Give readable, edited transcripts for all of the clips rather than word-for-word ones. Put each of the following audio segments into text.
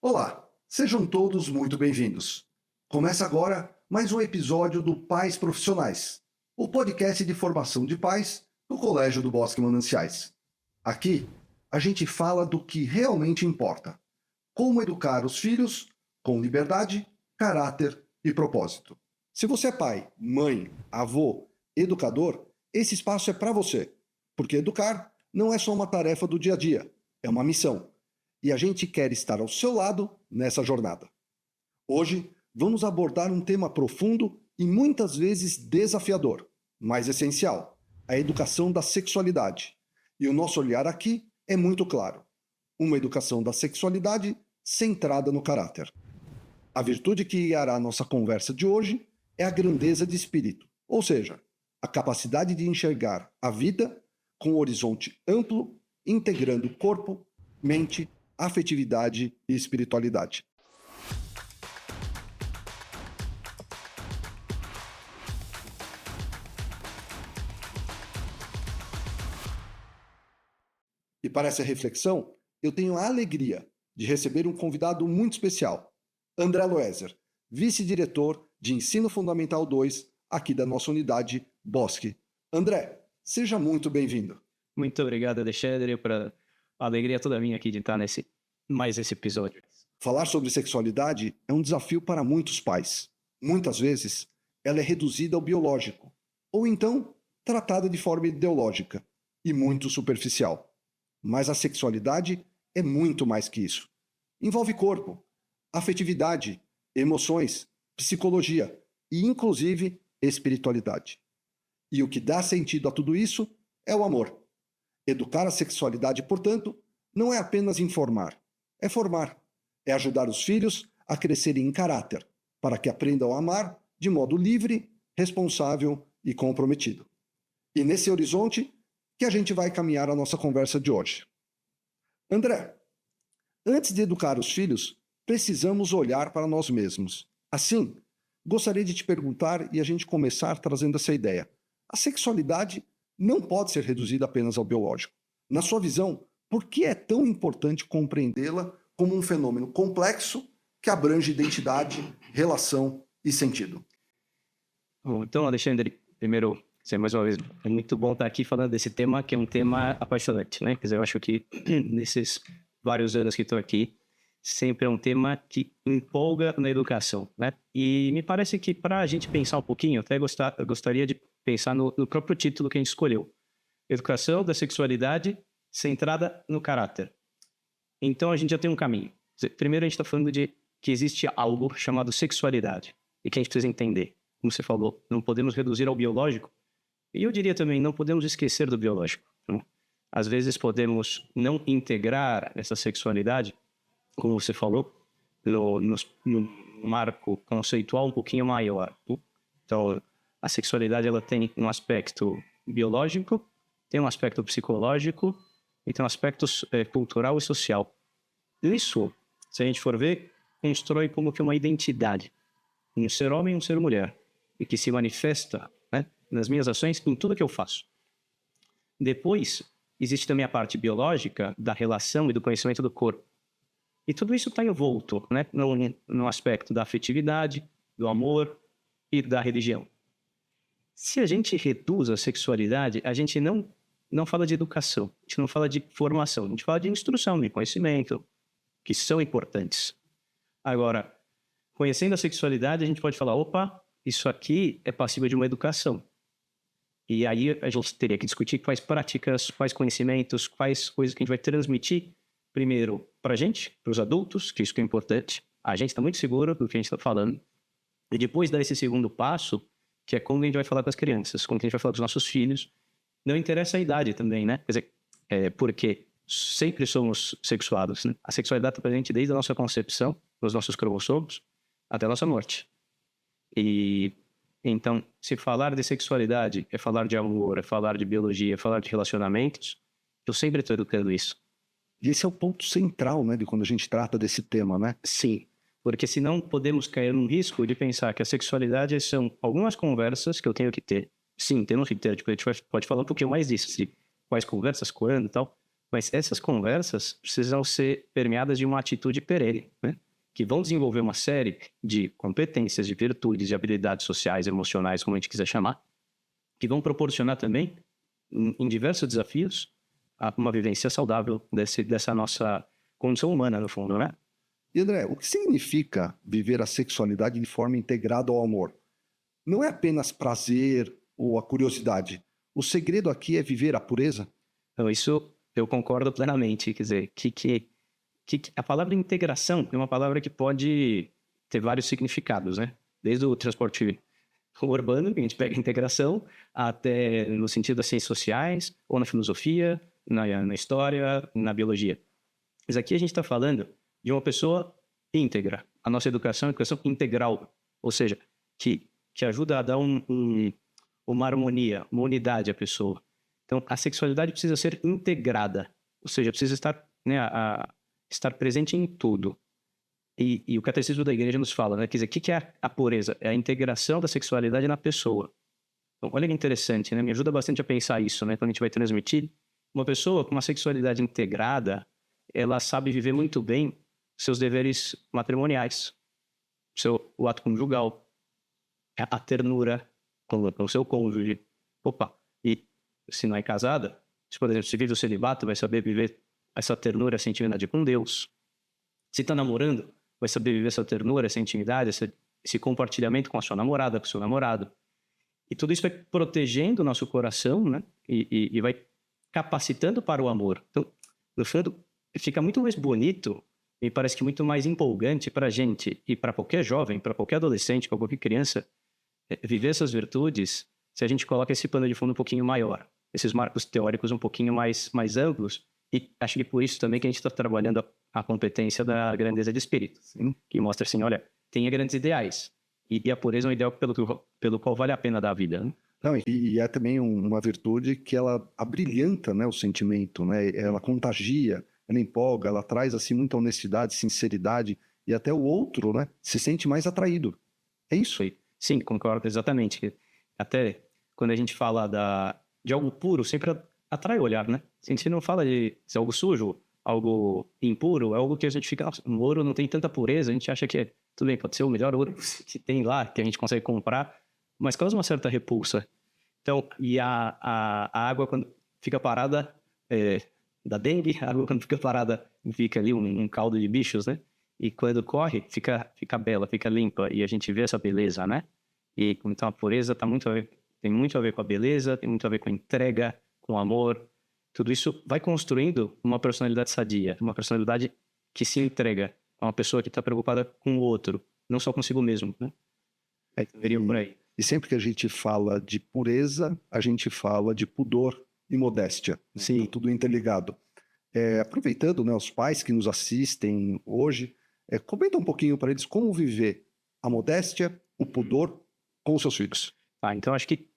Olá, sejam todos muito bem-vindos. Começa agora mais um episódio do Pais Profissionais, o podcast de formação de pais do Colégio do Bosque Mananciais. Aqui, a gente fala do que realmente importa: como educar os filhos com liberdade, caráter e propósito. Se você é pai, mãe, avô, educador, esse espaço é para você, porque educar não é só uma tarefa do dia a dia, é uma missão. E a gente quer estar ao seu lado nessa jornada. Hoje, vamos abordar um tema profundo e muitas vezes desafiador, mas essencial: a educação da sexualidade. E o nosso olhar aqui é muito claro: uma educação da sexualidade centrada no caráter. A virtude que guiará a nossa conversa de hoje é a grandeza de espírito, ou seja, a capacidade de enxergar a vida com um horizonte amplo, integrando corpo, mente, afetividade e espiritualidade. E para essa reflexão, eu tenho a alegria de receber um convidado muito especial, André Loeser, vice-diretor de Ensino Fundamental 2 aqui da nossa unidade Bosque. André, seja muito bem-vindo. Muito obrigado, Alexandre, a alegria toda minha aqui de estar mais esse episódio. Falar sobre sexualidade é um desafio para muitos pais. Muitas vezes, ela é reduzida ao biológico, ou então tratada de forma ideológica e muito superficial. Mas a sexualidade é muito mais que isso. Envolve corpo, afetividade, emoções, psicologia e, inclusive, espiritualidade. E o que dá sentido a tudo isso é o amor. Educar a sexualidade, portanto, não é apenas informar, é formar. É ajudar os filhos a crescerem em caráter, para que aprendam a amar de modo livre, responsável e comprometido. E nesse horizonte que a gente vai caminhar a nossa conversa de hoje. André, antes de educar os filhos, precisamos olhar para nós mesmos. Assim, gostaria de te perguntar e a gente começar trazendo essa ideia. A sexualidade não pode ser reduzida apenas ao biológico. Na sua visão, por que é tão importante compreendê-la como um fenômeno complexo que abrange identidade, relação e sentido? Bom, então, Alexandre, primeiro, mais uma vez, é muito bom estar aqui falando desse tema, que é um tema apaixonante, né? Quer dizer, eu acho que nesses vários anos que estou aqui, sempre é um tema que empolga na educação, né? E me parece que para a gente pensar um pouquinho, eu gostaria de pensar no próprio título que a gente escolheu. Educação da sexualidade centrada no caráter. Então a gente já tem um caminho. Primeiro a gente está falando de que existe algo chamado sexualidade e que a gente precisa entender. Como você falou, não podemos reduzir ao biológico. E eu diria também, não podemos esquecer do biológico. Né? Às vezes podemos não integrar essa sexualidade, como você falou, no marco conceitual um pouquinho maior. Então, a sexualidade ela tem um aspecto biológico, tem um aspecto psicológico e tem um aspecto cultural e social. Isso, se a gente for ver, constrói como que uma identidade. Um ser homem e um ser mulher. E que se manifesta, né, nas minhas ações, em tudo que eu faço. Depois, existe também a parte biológica da relação e do conhecimento do corpo. E tudo isso está envolto, né, no aspecto da afetividade, do amor e da religião. Se a gente reduz a sexualidade, a gente não fala de educação, a gente não fala de formação, a gente fala de instrução, de conhecimento, que são importantes. Agora, conhecendo a sexualidade, a gente pode falar, opa, isso aqui é passível de uma educação. E aí a gente teria que discutir quais práticas, quais conhecimentos, quais coisas que a gente vai transmitir, primeiro para a gente, para os adultos, que isso que é importante. A gente está muito seguro do que a gente está falando. E depois dar esse segundo passo, que é quando a gente vai falar com as crianças, quando a gente vai falar com os nossos filhos. Não interessa a idade também, né? Quer dizer, porque sempre somos sexuados, né? A sexualidade está presente desde a nossa concepção, nos nossos cromossomos, até a nossa morte. E então, se falar de sexualidade é falar de amor, é falar de biologia, é falar de relacionamentos, eu sempre estou educando isso. E esse é o ponto central, né, de quando a gente trata desse tema, né? Sim, porque senão podemos cair num risco de pensar que a sexualidade são algumas conversas que eu tenho que ter. Sim, temos que ter, tipo, a gente pode falar um pouquinho mais disso, de quais conversas, quando e tal, Mas essas conversas precisam ser permeadas de uma atitude perene, né? Que vão desenvolver uma série de competências, de virtudes, de habilidades sociais, emocionais, como a gente quiser chamar, que vão proporcionar também, em diversos desafios, uma vivência saudável dessa nossa condição humana, no fundo, né? E André, o que significa viver a sexualidade de forma integrada ao amor? Não é apenas prazer ou a curiosidade. O segredo aqui é viver a pureza? Então, isso eu concordo plenamente. Quer dizer, a palavra integração é uma palavra que pode ter vários significados, né? Desde o transporte urbano, que a gente pega integração, até no sentido das ciências sociais, ou na filosofia, na história, na biologia. Mas aqui a gente está falando de uma pessoa íntegra. A nossa educação é educação integral, ou seja, que ajuda a dar uma harmonia, uma unidade à pessoa. Então, a sexualidade precisa ser integrada, ou seja, precisa estar, né, estar presente em tudo. E o catecismo da igreja nos fala, né? Quer dizer, o que é a pureza? É a integração da sexualidade na pessoa. Então, olha que interessante, né? Me ajuda bastante a pensar isso, né? Quando a gente vai transmitir. Uma pessoa com uma sexualidade integrada, ela sabe viver muito bem seus deveres matrimoniais, o ato conjugal, a ternura com o seu cônjuge. Opa, e se não é casada, por exemplo, se vive o celibato, vai saber viver essa ternura, essa intimidade com Deus. Se está namorando, vai saber viver essa ternura, essa intimidade, esse compartilhamento com a sua namorada, com o seu namorado. E tudo isso vai protegendo o nosso coração, né? E vai capacitando para o amor. Então, no fundo, fica muito mais bonito e parece que muito mais empolgante para a gente e para qualquer jovem, para qualquer adolescente, para qualquer criança, viver essas virtudes se a gente coloca esse pano de fundo um pouquinho maior, esses marcos teóricos um pouquinho mais amplos. E acho que por isso também que a gente está trabalhando a competência da grandeza de espírito, que mostra assim, olha, tenha grandes ideais. E a pureza é um ideal pelo qual vale a pena dar a vida, né? Não, e é também uma virtude que ela abrilhanta, né, o sentimento, né? Ela contagia, ela empolga, ela traz assim muita honestidade, sinceridade, e até o outro, né, se sente mais atraído. É isso aí. Sim, concordo exatamente. Até quando a gente fala de algo puro, sempre atrai o olhar, né? A gente não fala de algo sujo, algo impuro, é algo que a gente fica, nossa, o ouro não tem tanta pureza, a gente acha que tudo bem, pode ser o melhor ouro que tem lá, que a gente consegue comprar, mas causa uma certa repulsa. Então, e a água quando fica parada, da dengue, a água quando fica parada fica ali um caldo de bichos, né? E quando corre, fica bela, fica limpa, e a gente vê essa beleza, né? E então a pureza tem muito a ver com a beleza, tem muito a ver com a entrega, com o amor. Tudo isso vai construindo uma personalidade sadia, uma personalidade que se entrega a uma pessoa que está preocupada com o outro, não só consigo mesmo, né? Veria por aí. E sempre que a gente fala de pureza, a gente fala de pudor e modéstia. Sim. Tá tudo interligado. Aproveitando, né, os pais que nos assistem hoje, comenta um pouquinho para eles como viver a modéstia, o pudor com os seus filhos. Então acho que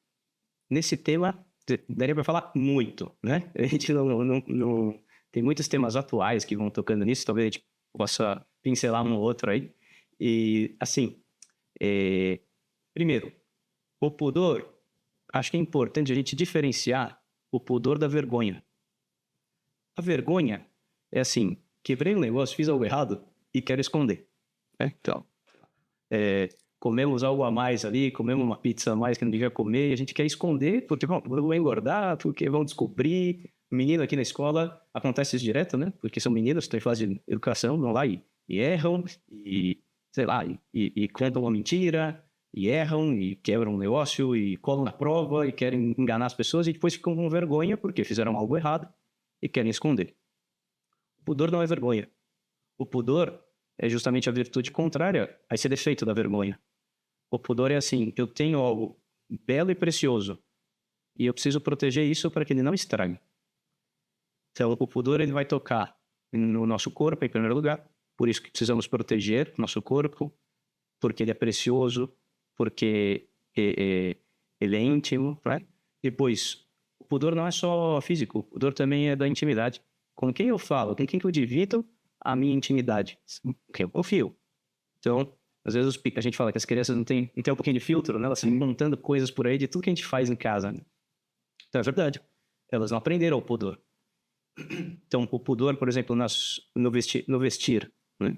nesse tema daria para falar muito, né? A gente não tem muitos temas atuais que vão tocando nisso, talvez a gente possa pincelar um ou outro aí. E assim, primeiro, o pudor, acho que é importante a gente diferenciar o pudor da vergonha. A vergonha é assim, quebrei um negócio, fiz algo errado e quero esconder, né? Então, comemos algo a mais ali, comemos uma pizza a mais que não devia comer, e a gente quer esconder, porque vou engordar, porque vão descobrir. Menino aqui na escola, acontece isso direto, né? Porque são meninos que estão em fase de educação, vão lá e erram, e sei lá, e contam uma mentira, e erram, e quebram um negócio, e colam na prova, e querem enganar as pessoas, e depois ficam com vergonha porque fizeram algo errado e querem esconder. O pudor não é vergonha. O pudor é justamente a virtude contrária a esse defeito da vergonha. O pudor é assim, eu tenho algo belo e precioso e eu preciso proteger isso para que ele não estrague. Então, o pudor ele vai tocar no nosso corpo, em primeiro lugar, por isso que precisamos proteger nosso corpo, porque ele é precioso, porque ele é íntimo, né? Depois, o pudor não é só físico, o pudor também é da intimidade. Com quem eu falo, com quem que eu divido a minha intimidade? Com quem eu confio. Então, às vezes a gente fala que as crianças não têm um pouquinho de filtro, né? Elas estão montando coisas por aí de tudo que a gente faz em casa, né? Então é verdade. Elas não aprenderam o pudor. Então, o pudor, por exemplo, no vestir, né?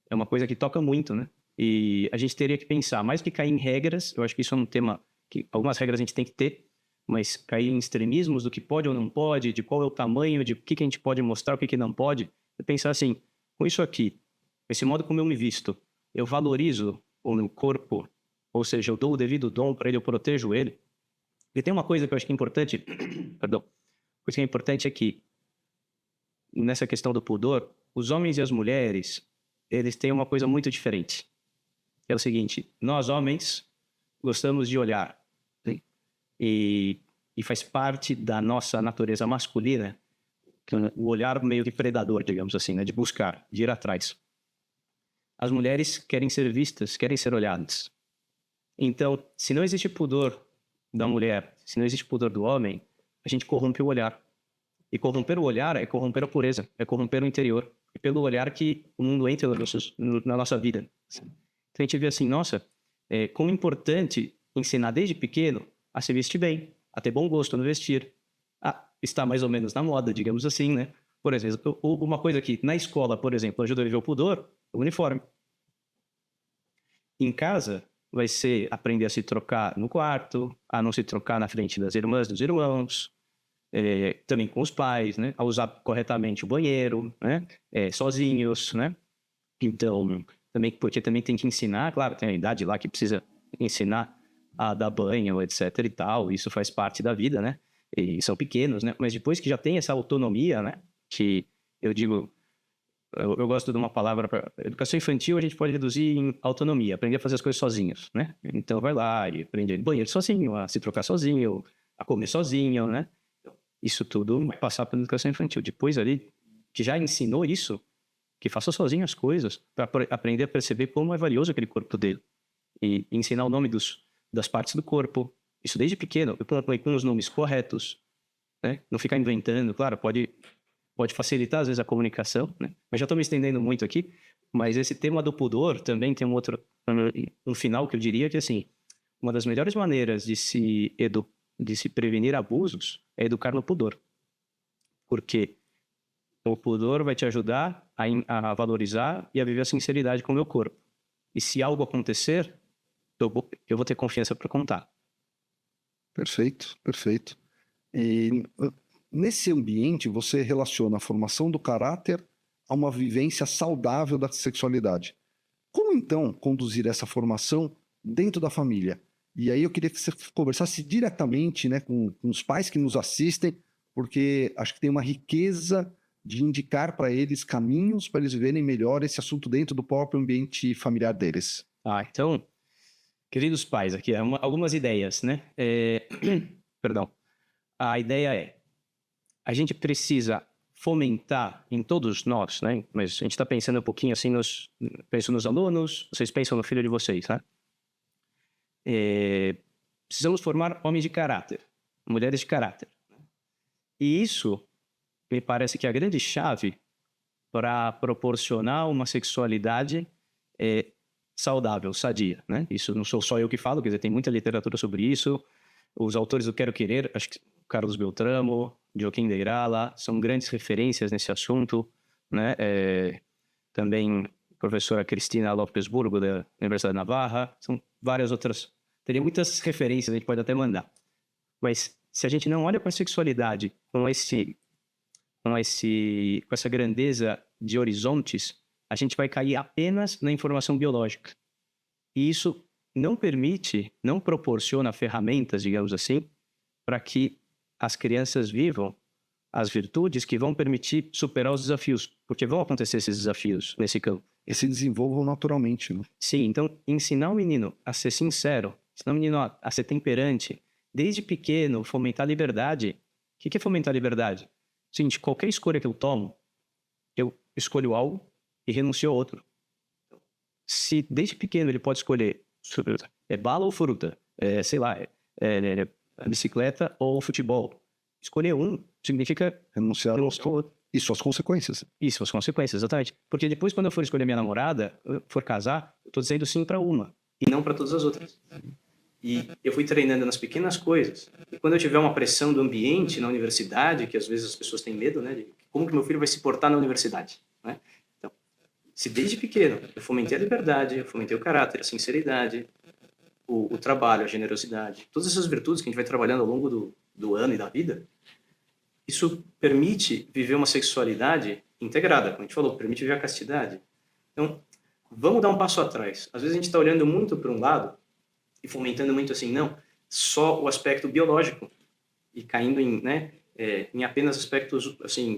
É uma coisa que toca muito, né? E a gente teria que pensar, mais que cair em regras, eu acho que isso é um tema que algumas regras a gente tem que ter, mas cair em extremismos do que pode ou não pode, de qual é o tamanho, de o que a gente pode mostrar, o que não pode, é pensar assim, com isso aqui, esse modo como eu me visto, eu valorizo o meu corpo, ou seja, eu dou o devido dom para ele, eu protejo ele. E tem uma coisa que eu acho que é importante, perdão, coisa que é importante é que, nessa questão do pudor, os homens e as mulheres, eles têm uma coisa muito diferente. É o seguinte, nós homens gostamos de olhar, né? E faz parte da nossa natureza masculina o olhar meio que predador, digamos assim, né? De buscar, de ir atrás. As mulheres querem ser vistas, querem ser olhadas. Então, se não existe pudor da mulher, se não existe pudor do homem, a gente corrompe o olhar. E corromper o olhar é corromper a pureza, é corromper o interior. É pelo olhar que o mundo entra na nossa vida. Então a gente vê assim, nossa, como é importante ensinar desde pequeno a se vestir bem, a ter bom gosto no vestir, a estar mais ou menos na moda, digamos assim, né? Por exemplo, uma coisa que na escola, por exemplo, ajuda a viver o pudor, o uniforme. Em casa, vai ser aprender a se trocar no quarto, a não se trocar na frente das irmãs, dos irmãos, também com os pais, né? A usar corretamente o banheiro, né? Sozinhos, né? Então, também, porque também tem que ensinar, claro, tem a idade lá que precisa ensinar a dar banho, etc e tal, isso faz parte da vida, né? E são pequenos, né? Mas depois que já tem essa autonomia, né? Que eu digo, eu gosto de uma palavra para educação infantil, a gente pode reduzir em autonomia, aprender a fazer as coisas sozinhos, né? Então vai lá e aprende a ir no banheiro sozinho, a se trocar sozinho, a comer sozinho, né? Isso tudo vai passar pela educação infantil. Depois ali, que já ensinou isso, que faça sozinho as coisas, para aprender a perceber como é valioso aquele corpo dele. E ensinar o nome das partes do corpo. Isso desde pequeno, com os nomes corretos, né? Não ficar inventando, claro, pode facilitar às vezes a comunicação, né? Mas já estou me estendendo muito aqui, mas esse tema do pudor também tem um final que eu diria que, assim, uma das melhores maneiras de se prevenir abusos é educar no pudor. Porque o pudor vai te ajudar a valorizar e a viver a sinceridade com o meu corpo. E se algo acontecer, eu vou ter confiança para contar. Perfeito, perfeito. E nesse ambiente, você relaciona a formação do caráter a uma vivência saudável da sexualidade. Como então conduzir essa formação dentro da família? E aí eu queria que você conversasse diretamente, né, com os pais que nos assistem, porque acho que tem uma riqueza de indicar para eles caminhos para eles viverem melhor esse assunto dentro do próprio ambiente familiar deles. Então, queridos pais, aqui algumas ideias, né? Perdão. A ideia é, a gente precisa fomentar em todos nós, né? Mas a gente está pensando um pouquinho assim, penso nos alunos, vocês pensam no filho de vocês, né? Precisamos formar homens de caráter, mulheres de caráter. E isso me parece que é a grande chave para proporcionar uma sexualidade saudável, sadia, né? Isso não sou só eu que falo, quer dizer, tem muita literatura sobre isso. Os autores do Quero Querer, acho que Carlos Beltramo, Joaquim Deirala, são grandes referências nesse assunto, né? Também a professora Cristina Lopes Burgo, da Universidade de Navarra, são várias outras. Teria muitas referências, a gente pode até mandar. Mas se a gente não olha para a sexualidade com essa grandeza de horizontes, a gente vai cair apenas na informação biológica. E isso não proporciona ferramentas, digamos assim, para que as crianças vivam as virtudes que vão permitir superar os desafios, porque vão acontecer esses desafios nesse campo. E se desenvolvam naturalmente, né? Sim, então ensinar o menino a ser sincero, ensinar o menino a ser temperante, desde pequeno, fomentar a liberdade. O que é fomentar a liberdade? Seguinte, qualquer escolha que eu tomo, eu escolho algo e renuncio a outro. Se desde pequeno ele pode escolher bala ou fruta, sei lá, bicicleta ou futebol, escolher um significa renunciar ao outro. E suas consequências. E suas consequências, exatamente. Porque depois, quando eu for escolher minha namorada, for casar, eu tô dizendo sim para uma e não para todas as outras. E eu fui treinando nas pequenas coisas. E quando eu tiver uma pressão do ambiente na universidade, que às vezes as pessoas têm medo, né, de como que meu filho vai se portar na universidade, né? Então, se desde pequeno eu fomentei a liberdade, eu fomentei o caráter, a sinceridade, o trabalho, a generosidade, todas essas virtudes que a gente vai trabalhando ao longo do ano e da vida, isso permite viver uma sexualidade integrada, como a gente falou, permite viver a castidade. Então, vamos dar um passo atrás. Às vezes a gente está olhando muito para um lado e fomentando muito assim, não, só o aspecto biológico e caindo em, né, em apenas aspectos assim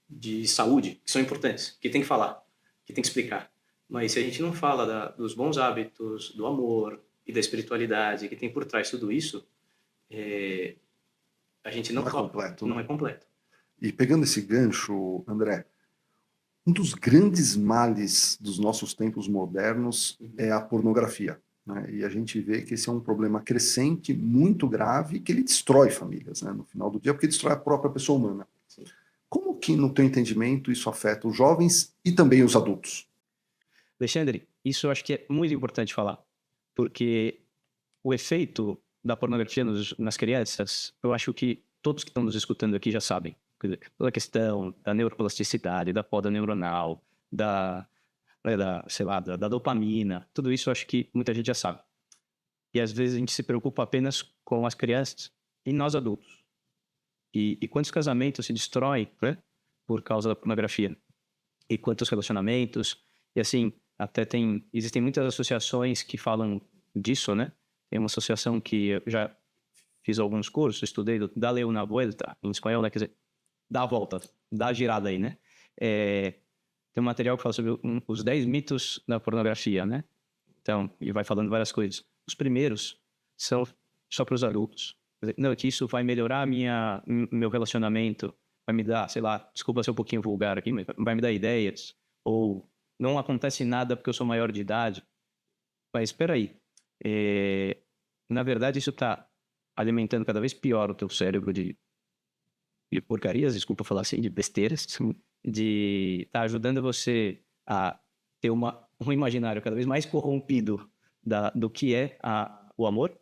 de saúde, que são importantes, que tem que falar, que tem que explicar. Mas se a gente não fala dos bons hábitos, do amor e da espiritualidade que tem por trás tudo isso, a gente Não é completo, não né? é completo. E pegando esse gancho, André, um dos grandes males dos nossos tempos modernos é a pornografia, né? E a gente vê que esse é um problema crescente, muito grave, que ele destrói famílias, né? No final do dia, porque destrói a própria pessoa humana. Sim. Como que, no teu entendimento, isso afeta os jovens e também os adultos? Alexandre, isso eu acho que é muito importante falar, porque o efeito da pornografia nas crianças, eu acho que todos que estão nos escutando aqui já sabem. Quer dizer, toda a questão da neuroplasticidade, da poda neuronal, sei lá, da dopamina, tudo isso eu acho que muita gente já sabe. E às vezes a gente se preocupa apenas com as crianças e nós adultos. E quantos casamentos se destroem, né, por causa da pornografia? E quantos relacionamentos? E assim, existem muitas associações que falam disso, né? Tem uma associação que eu já fiz alguns cursos, estudei, Dale una vuelta, em espanhol, né? Quer dizer, dá a volta, dá a girada aí, né? Tem um material que fala sobre os 10 mitos da pornografia, né? Então, e vai falando várias coisas. Os primeiros são só para os adultos. Quer dizer, não, que isso vai melhorar meu relacionamento, vai me dar, sei lá, desculpa ser um pouquinho vulgar aqui, mas vai me dar ideias, ou não acontece nada porque eu sou maior de idade. Mas espera aí, na verdade isso está alimentando cada vez pior o teu cérebro de porcarias, desculpa falar assim, de besteiras, de tá ajudando você a ter um imaginário cada vez mais corrompido do que é o amor.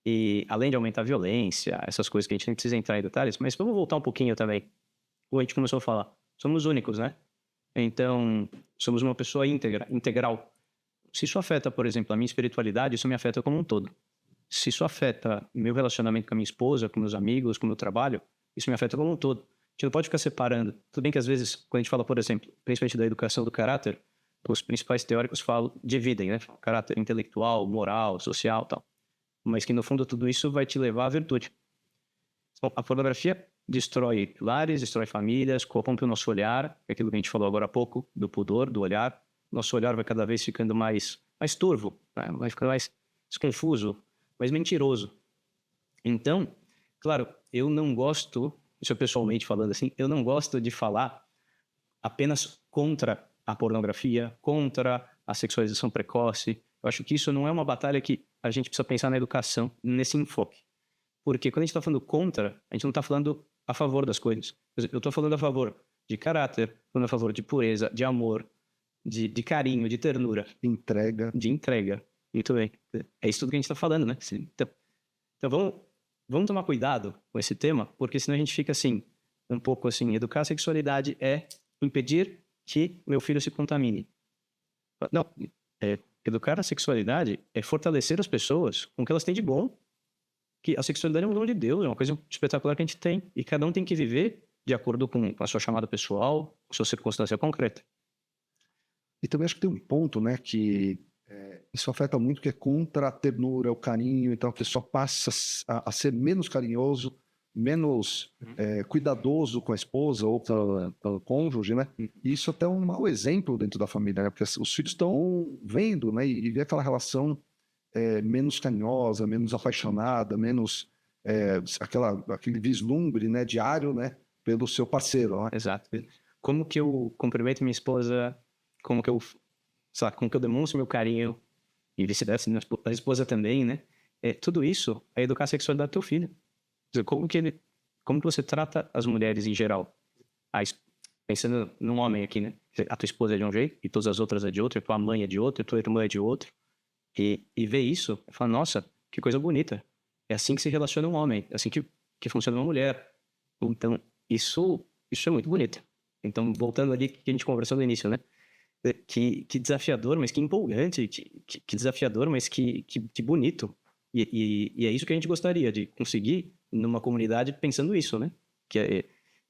E além de aumentar a violência, essas coisas que a gente nem precisa entrar em detalhes, mas vamos voltar um pouquinho também. Como a gente começou a falar, somos únicos, né? Então, somos uma pessoa integral. Se isso afeta, por exemplo, a minha espiritualidade, isso me afeta como um todo. Se isso afeta meu relacionamento com a minha esposa, com meus amigos, com o meu trabalho, isso me afeta como um todo. A gente não pode ficar separando. Tudo bem que às vezes, quando a gente fala, por exemplo, principalmente da educação do caráter, os principais teóricos dividem, né? Caráter intelectual, moral, social, tal. Mas que no fundo tudo isso vai te levar à virtude. Então, a pornografia destrói lares, destrói famílias, corrompe o nosso olhar, aquilo que a gente falou agora há pouco, do pudor, do olhar. Nosso olhar vai cada vez ficando mais turvo, né? Vai ficando mais confuso, mais mentiroso. Então, claro, eu não gosto, isso pessoalmente falando assim, eu não gosto de falar apenas contra a pornografia, contra a sexualização precoce. Eu acho que isso não é uma batalha que a gente precisa pensar na educação nesse enfoque. Porque quando a gente está falando contra, a gente não está falando a favor das coisas. Eu estou falando a favor de caráter, falando a favor de pureza, de amor, de carinho, de ternura. De entrega. Muito bem. É isso tudo que a gente está falando, né? Então vamos tomar cuidado com esse tema, porque senão a gente fica assim, um pouco assim, educar a sexualidade é impedir que meu filho se contamine. Não, educar a sexualidade é fortalecer as pessoas com o que elas têm de bom, que a sexualidade é um dom de Deus, é uma coisa espetacular que a gente tem, e cada um tem que viver de acordo com a sua chamada pessoal, com a sua circunstância concreta. E também acho que tem um ponto, né, que isso afeta muito, que é contra a ternura, o carinho. Então a pessoa passa a ser menos carinhoso, menos cuidadoso com a esposa ou pelo cônjuge, né? E isso até é um mau exemplo dentro da família, né? Porque os filhos estão vendo, né, e vê aquela relação menos carinhosa, menos apaixonada, menos aquele vislumbre, né, diário, né, pelo seu parceiro, né? Exato. Como que eu cumprimento minha esposa, como que eu demonstro meu carinho, e vice-versa, a esposa também, né? Tudo isso é educar a sexualidade do teu filho. Quer dizer, como que você trata as mulheres em geral? Pensando num homem aqui, né? A tua esposa é de um jeito, e todas as outras é de outro, a tua mãe é de outro, a tua irmã é de outro. E ver isso, e falar, nossa, que coisa bonita. É assim que se relaciona um homem, é assim que funciona uma mulher. Então, isso Isso é muito bonito. Então, voltando ali que a gente conversou no início, né? Que desafiador, mas que empolgante, que desafiador, mas que bonito. E é isso que a gente gostaria de conseguir numa comunidade pensando isso, né? Que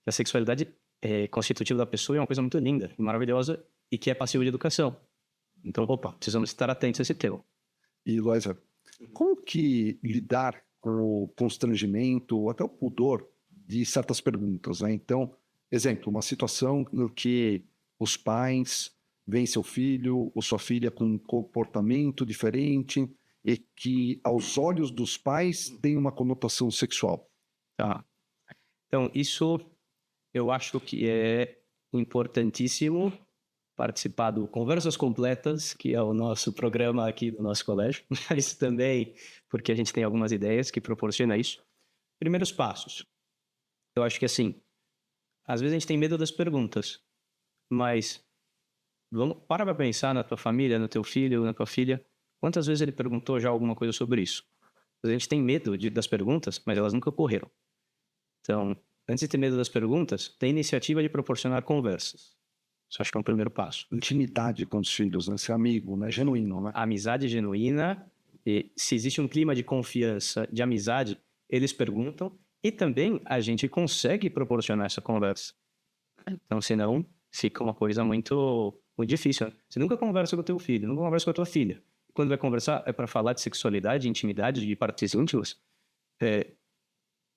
a sexualidade é constitutiva da pessoa, é uma coisa muito linda e maravilhosa e que é passiva de educação. Então, precisamos estar atentos a esse tema. E, Loisa, como que lidar com o constrangimento ou até o pudor de certas perguntas, né? Então, exemplo, uma situação no que os pais veem seu filho ou sua filha com um comportamento diferente e que, aos olhos dos pais, tem uma conotação sexual. Tá. Então, isso eu acho que é importantíssimo participar do Conversas Completas, que é o nosso programa aqui do nosso colégio, mas também porque a gente tem algumas ideias que proporcionam isso. Primeiros passos. Eu acho que, assim, às vezes a gente tem medo das perguntas, mas para pra pensar na tua família, no teu filho, na tua filha, quantas vezes ele perguntou já alguma coisa sobre isso? A gente tem medo das perguntas, mas elas nunca ocorreram. Então, antes de ter medo das perguntas, tem iniciativa de proporcionar conversas. Isso acho que é um primeiro passo. Intimidade com os filhos, né? Ser amigo, né? Genuíno, né? Amizade genuína. E se existe um clima de confiança, de amizade, eles perguntam. E também a gente consegue proporcionar essa conversa. Então, senão, fica uma coisa muito, muito difícil. Né? Você nunca conversa com o teu filho, nunca conversa com a tua filha. Quando vai conversar, é para falar de sexualidade, de intimidade, de partes íntimas.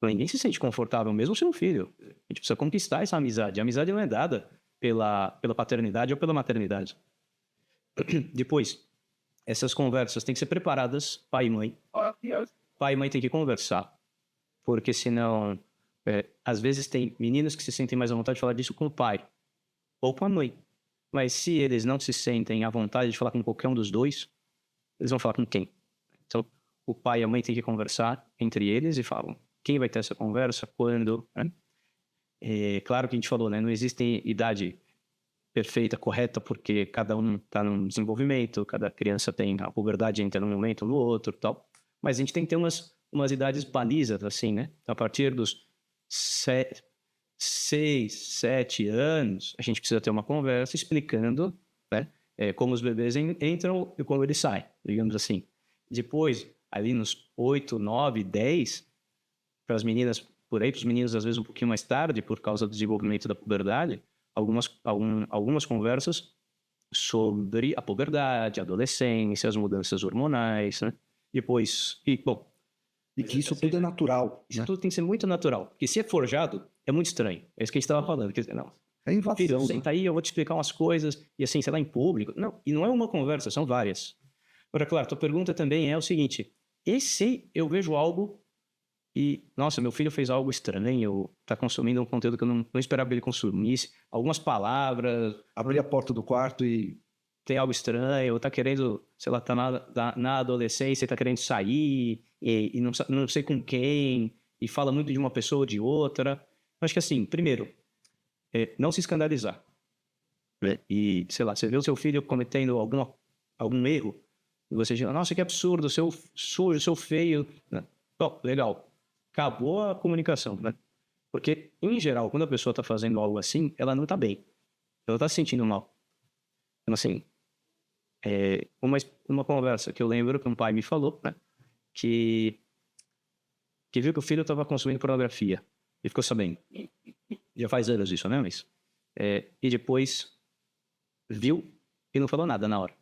Ninguém se sente confortável, mesmo sendo filho. A gente precisa conquistar essa amizade. A amizade não é dada pela paternidade ou pela maternidade. Depois, essas conversas têm que ser preparadas, pai e mãe. Pai e mãe têm que conversar, porque senão, às vezes tem meninos que se sentem mais à vontade de falar disso com o pai ou com a mãe. Mas se eles não se sentem à vontade de falar com qualquer um dos dois, eles vão falar com quem? Então, o pai e a mãe têm que conversar entre eles e falam quem vai ter essa conversa, quando, né? Claro que a gente falou, né? Não existe idade perfeita, correta, porque cada um está num desenvolvimento, cada criança tem a puberdade entra num momento ou no outro, tal. Mas a gente tem que ter umas idades balizas, assim, né? A partir dos 6, 7 anos, a gente precisa ter uma conversa explicando, né? Como os bebês entram e como eles saem, digamos assim. Depois, ali nos 8, 9, 10, para as meninas por aí, para os meninos às vezes um pouquinho mais tarde, por causa do desenvolvimento da puberdade, algumas conversas sobre a puberdade, a adolescência, as mudanças hormonais, né? Depois, e que isso tudo é natural. Isso tudo tem que ser muito natural, porque se é forjado, é muito estranho. É isso que a gente estava falando. Quer dizer, não, é invasão. Filho, senta aí, eu vou te explicar umas coisas, e assim, sei lá, em público. Não, e não é uma conversa, são várias. Agora, claro, tua pergunta também é o seguinte, e se eu vejo algo e, nossa, meu filho fez algo estranho, tá consumindo um conteúdo que eu não esperava que ele consumisse, algumas palavras... Abrir a porta do quarto e... Tem algo estranho, tá querendo, sei lá, tá na adolescência, tá querendo sair, e não sei com quem, e fala muito de uma pessoa ou de outra. Acho que assim, primeiro, não se escandalizar. E, sei lá, você vê o seu filho cometendo algum erro, e você diz, nossa, que absurdo, seu sujo, seu feio. Bom, legal. Acabou a comunicação, né? Porque, em geral, quando a pessoa está fazendo algo assim, ela não está bem. Ela está se sentindo mal. Então, assim, uma conversa que eu lembro que um pai me falou, né? Que viu que o filho estava consumindo pornografia. E ficou sabendo. Já faz anos isso, né? Mas, e depois viu e não falou nada na hora.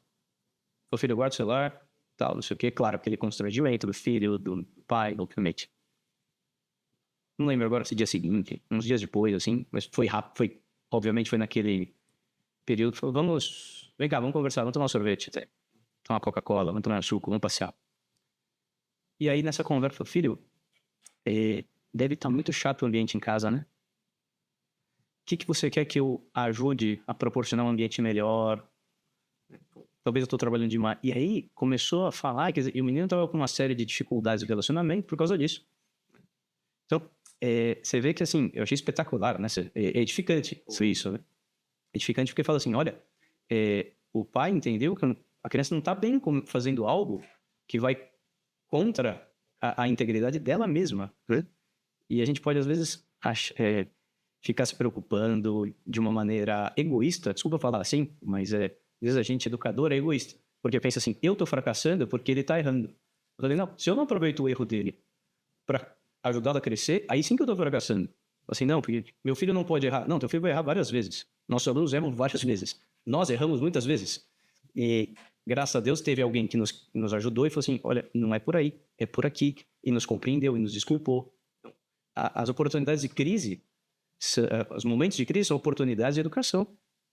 O filho guarda o celular, tal, não sei o quê. Claro, aquele constrangimento do filho, do pai, obviamente. Não lembro agora se dia seguinte, uns dias depois, assim, mas foi rápido, obviamente foi naquele período, falou, vem cá, vamos conversar, vamos tomar um sorvete, tomar uma Coca-Cola, vamos tomar um suco, vamos passear. E aí nessa conversa, filho, deve estar muito chato o ambiente em casa, né? O que você quer que eu ajude a proporcionar um ambiente melhor? Talvez eu estou trabalhando demais. E aí começou a falar, quer dizer, e o menino estava com uma série de dificuldades de relacionamento por causa disso. Então, você vê que, assim, eu achei espetacular, né? É edificante isso, né? Edificante porque fala assim, olha, o pai entendeu que a criança não está bem fazendo algo que vai contra a integridade dela mesma, né? E a gente pode, às vezes, ficar se preocupando de uma maneira egoísta, desculpa falar assim, mas às vezes a gente, educador, é egoísta. Porque pensa assim, eu tô fracassando porque ele tá errando. Eu falei, não, se eu não aproveito o erro dele para ajudá-lo a crescer, aí sim que eu tô fracassando. Assim, não, porque meu filho não pode errar. Não, teu filho vai errar várias vezes. Nossos alunos erram várias vezes. Nós erramos muitas vezes. E, graças a Deus, teve alguém que nos ajudou e falou assim, olha, não é por aí, é por aqui. E nos compreendeu e nos desculpou. As oportunidades de crise, os momentos de crise são oportunidades de educação.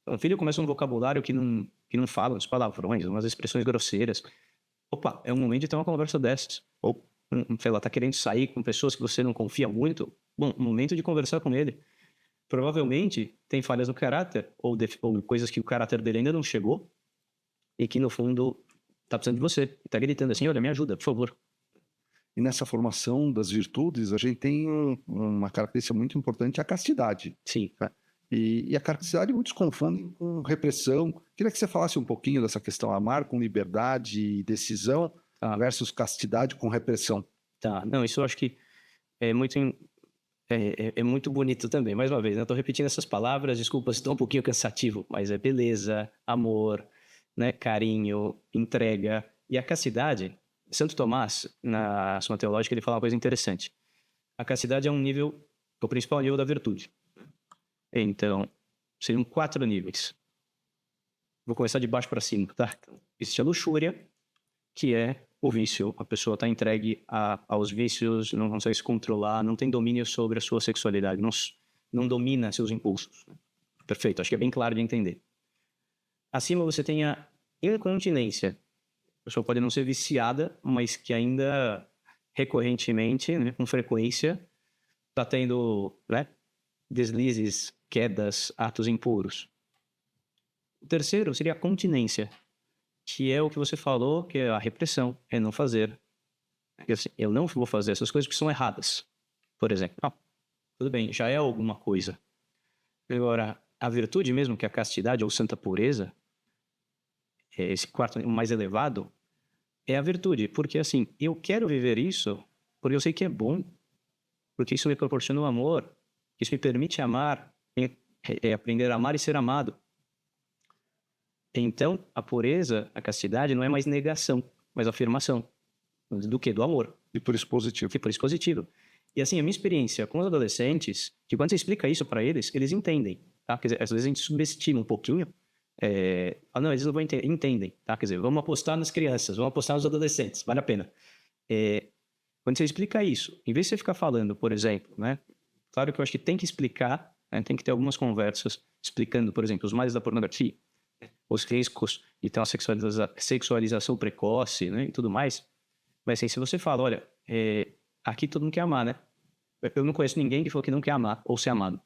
O filho começa um vocabulário que não fala, uns palavrões, umas expressões grosseiras. Opa, é um momento de ter uma conversa dessas. Ou, sei lá, tá querendo sair com pessoas que você não confia muito. Bom, momento de conversar com ele. Provavelmente tem falhas no caráter, ou coisas que o caráter dele ainda não chegou, e que, no fundo, tá precisando de você. Tá gritando assim, olha, me ajuda, por favor. E nessa formação das virtudes, a gente tem uma característica muito importante, a castidade. Sim. Né? E a castidade muitos confundem com repressão. Queria que você falasse um pouquinho dessa questão, amar com liberdade e decisão versus castidade com repressão. Tá, não, isso eu acho que é muito, é muito bonito também. Mais uma vez, né? Eu tô repetindo essas palavras, desculpa se estou um pouquinho cansativo, mas é beleza, amor, né? Carinho, entrega. E a castidade, Santo Tomás, na Suma Teológica, ele fala uma coisa interessante. A castidade é um nível, é o principal nível da virtude. Então, seriam 4 níveis. Vou começar de baixo para cima, tá? Existe a luxúria, que é o vício. A pessoa está entregue aos vícios, não consegue se controlar, não tem domínio sobre a sua sexualidade, não domina seus impulsos. Perfeito, acho que é bem claro de entender. Acima você tem a incontinência. A pessoa pode não ser viciada, mas que ainda recorrentemente, né, com frequência, está tendo, né, deslizes, quedas, atos impuros. O terceiro seria a continência, que é o que você falou, que é a repressão, é não fazer. Assim, eu não vou fazer essas coisas que são erradas. Por exemplo, tudo bem, já é alguma coisa. Agora, a virtude mesmo, que é a castidade ou santa pureza, esse quarto mais elevado, é a virtude. Porque assim, eu quero viver isso porque eu sei que é bom, porque isso me proporciona o amor, isso me permite amar, aprender a amar e ser amado. Então, a pureza, a castidade, não é mais negação, mas afirmação. Do que? Do amor. E por isso positivo. E por isso positivo. E assim, a minha experiência com os adolescentes, que quando você explica isso para eles, eles entendem, tá? Quer dizer, às vezes a gente subestima um pouquinho. Não, eles não vão entendem, tá? Quer dizer, vamos apostar nas crianças, vamos apostar nos adolescentes, vale a pena. Quando você explica isso, em vez de você ficar falando, por exemplo, né? Claro que eu acho que tem que explicar, né? Tem que ter algumas conversas explicando, por exemplo, os males da pornografia, os riscos de ter uma sexualização precoce, né, e tudo mais. Mas assim, se você fala, olha, aqui todo mundo quer amar, né? Eu não conheço ninguém que falou que não quer amar ou ser amado.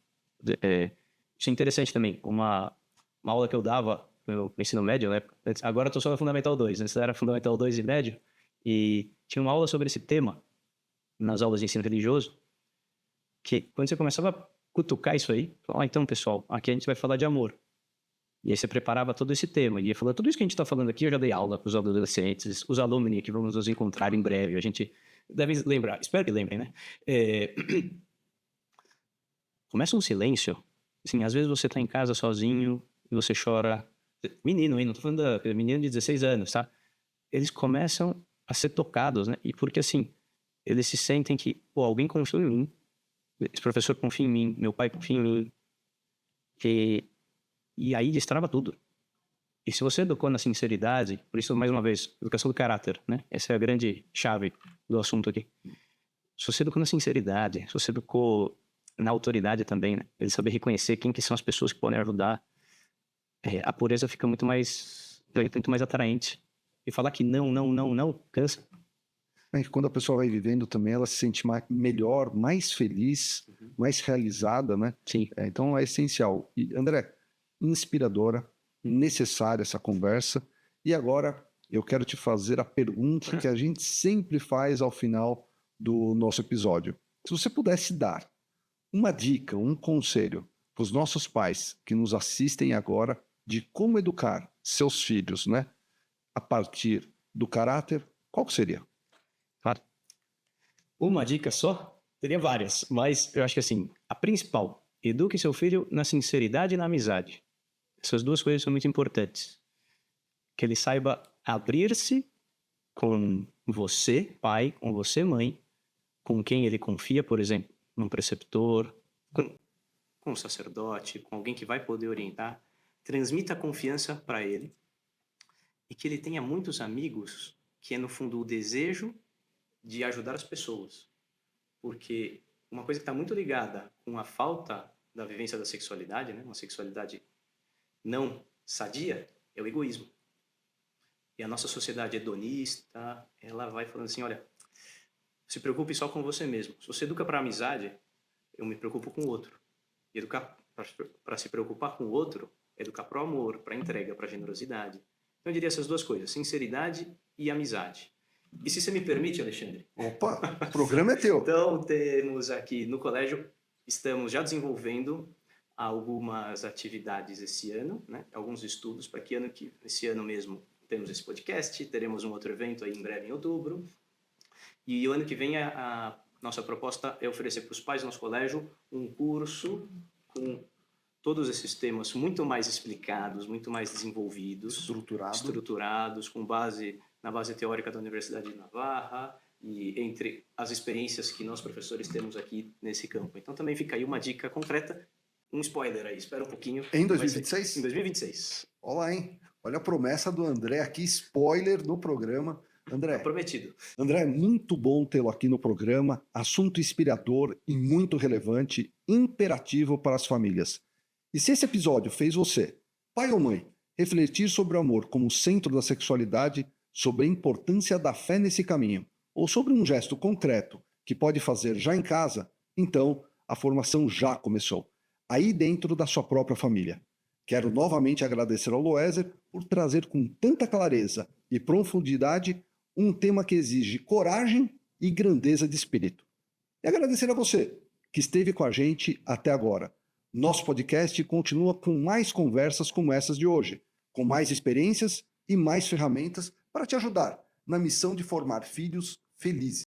Isso é interessante também. Uma aula que eu dava no ensino médio, né? Agora eu tô só no Fundamental 2, antes era Fundamental 2 e médio, e tinha uma aula sobre esse tema nas aulas de ensino religioso, que quando você começava a cutucar isso aí, então, pessoal, aqui a gente vai falar de amor. E aí você preparava todo esse tema. E ia falando, tudo isso que a gente está falando aqui, eu já dei aula para os adolescentes, os alumni que vamos nos encontrar em breve. A gente deve lembrar, espero que lembrem, né? Começa um silêncio. Assim, às vezes você está em casa sozinho e você chora. Menino, hein? Não estou falando da menino de 16 anos, tá? Eles começam a ser tocados, né? E porque, assim, eles se sentem que, pô, alguém confia em mim. Esse professor confia em mim, meu pai confia em mim. E aí destrava tudo. E se você educou na sinceridade, por isso, mais uma vez, educação do caráter, né? Essa é a grande chave do assunto aqui. Se você educou na sinceridade, se você educou na autoridade também, né? Ele saber reconhecer quem que são as pessoas que podem ajudar, a pureza fica muito mais atraente. E falar que não, cansa. Quando a pessoa vai vivendo também, ela se sente melhor, mais feliz, mais realizada, né? Sim. Então é essencial. E, André, inspiradora, necessária essa conversa. E agora eu quero te fazer a pergunta que a gente sempre faz ao final do nosso episódio. Se você pudesse dar uma dica, um conselho para os nossos pais que nos assistem agora de como educar seus filhos, né, a partir do caráter, qual seria? Claro. Uma dica só? Teria várias, mas eu acho que assim, a principal, eduque seu filho na sinceridade e na amizade. Essas duas coisas são muito importantes. Que ele saiba abrir-se com você, pai, com você, mãe, com quem ele confia, por exemplo, num preceptor, com um sacerdote, com alguém que vai poder orientar. Transmita confiança para ele e que ele tenha muitos amigos, que é, no fundo, o desejo de ajudar as pessoas. Porque uma coisa que está muito ligada com a falta da vivência da sexualidade, né? Uma sexualidade não sadia, é o egoísmo. E a nossa sociedade hedonista, ela vai falando assim, olha, se preocupe só com você mesmo. Se você educa para amizade, eu me preocupo com o outro. E educar para se preocupar com o outro, educar para o amor, para a entrega, para a generosidade. Então eu diria essas duas coisas, sinceridade e amizade. E se você me permite, Alexandre? Opa, o programa é teu. Então temos aqui no colégio, estamos já desenvolvendo algumas atividades esse ano, né? Alguns estudos para que esse ano mesmo temos esse podcast, teremos um outro evento aí em breve em outubro. E o ano que vem a nossa proposta é oferecer para os pais do nosso colégio um curso com todos esses temas muito mais explicados, muito mais desenvolvidos, estruturados, na base teórica da Universidade de Navarra e entre as experiências que nós professores temos aqui nesse campo. Então também fica aí uma dica concreta, um spoiler aí, espera um pouquinho. Em 2026? Em 2026. Olha lá, hein? Olha a promessa do André aqui, spoiler no programa. André, prometido. André, é muito bom tê-lo aqui no programa, assunto inspirador e muito relevante, imperativo para as famílias. E se esse episódio fez você, pai ou mãe, refletir sobre o amor como centro da sexualidade, sobre a importância da fé nesse caminho, ou sobre um gesto concreto que pode fazer já em casa, então a formação já começou, aí dentro da sua própria família. Quero novamente agradecer ao Loeser por trazer com tanta clareza e profundidade um tema que exige coragem e grandeza de espírito. E agradecer a você que esteve com a gente até agora. Nosso podcast continua com mais conversas como essas de hoje, com mais experiências e mais ferramentas para te ajudar na missão de formar filhos felizes.